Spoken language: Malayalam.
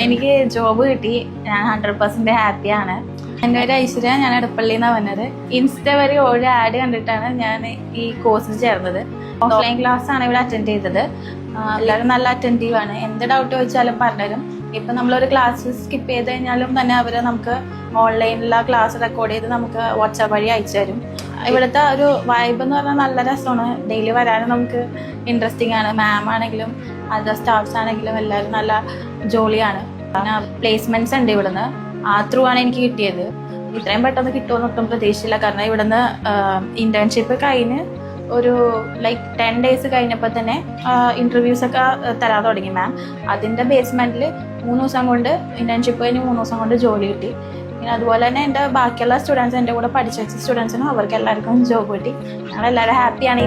എനിക്ക് ജോബ് കിട്ടി. ഞാൻ 100% ഹാപ്പിയാണ്. എൻ്റെ ഒരു ഐശ്വര്യ, ഞാൻ എടപ്പള്ളിയിൽ നിന്നാണ് വന്നത്. ഇൻസ്റ്റ വഴി ഒരു ആഡ് കണ്ടിട്ടാണ് ഞാൻ ഈ കോഴ്സിൽ ചേർന്നത്. ഓഫ്ലൈൻ ക്ലാസ് ആണ് ഇവിടെ അറ്റൻഡ് ചെയ്തത്. എല്ലാവരും നല്ല അറ്റൻറ്റീവാണ്. എന്ത് ഡൗട്ട് ചോദിച്ചാലും പറഞ്ഞുതരും. ഇപ്പം നമ്മളൊരു ക്ലാസ് സ്കിപ്പ് ചെയ്ത് കഴിഞ്ഞാലും തന്നെ അവർ നമുക്ക് ഓൺലൈനിലുള്ള ക്ലാസ് റെക്കോർഡ് ചെയ്ത് നമുക്ക് വാട്സാപ്പ് വഴി അയച്ചു തരും. ഇവിടുത്തെ ഒരു വൈബ് എന്ന് പറഞ്ഞാൽ നല്ല രസമാണ്. ഡെയിലി വരാനും നമുക്ക് ഇൻട്രസ്റ്റിംഗ് ആണ്. മാം ആണെങ്കിലും അതർ സ്റ്റാഫ്സ് ആണെങ്കിലും എല്ലാവരും നല്ല ജോലിയാണ്. പിന്നെ പ്ലേസ്മെൻറ്റ്സ് ഉണ്ട് ഇവിടുന്ന്. ആ ത്രൂ ആണ് എനിക്ക് കിട്ടിയത്. ഇത്രയും പെട്ടെന്ന് കിട്ടുമെന്ന് ഒട്ടും പ്രതീക്ഷയില്ല. കാരണം ഇവിടുന്ന് ഇൻറ്റേൺഷിപ്പ് കഴിഞ്ഞ് ഒരു 10 days കഴിഞ്ഞപ്പോൾ തന്നെ ഇൻ്റർവ്യൂസൊക്കെ തരാൻ തുടങ്ങി മാം. അതിൻ്റെ ബേസ്മെൻറ്റിൽ 3 ദിവസം കൊണ്ട് ഇൻറ്റേൺഷിപ്പ് കഴിഞ്ഞ് 3 ദിവസം കൊണ്ട് ജോലി കിട്ടി. പിന്നെ അതുപോലെ തന്നെ എൻ്റെ ബാക്കിയുള്ള സ്റ്റുഡൻസ്, എൻ്റെ കൂടെ പഠിച്ച സ്റ്റുഡൻസിനും അവർക്ക് എല്ലാവർക്കും ജോബ് കിട്ടി. ഞങ്ങളെല്ലാവരും ഹാപ്പിയാണ്.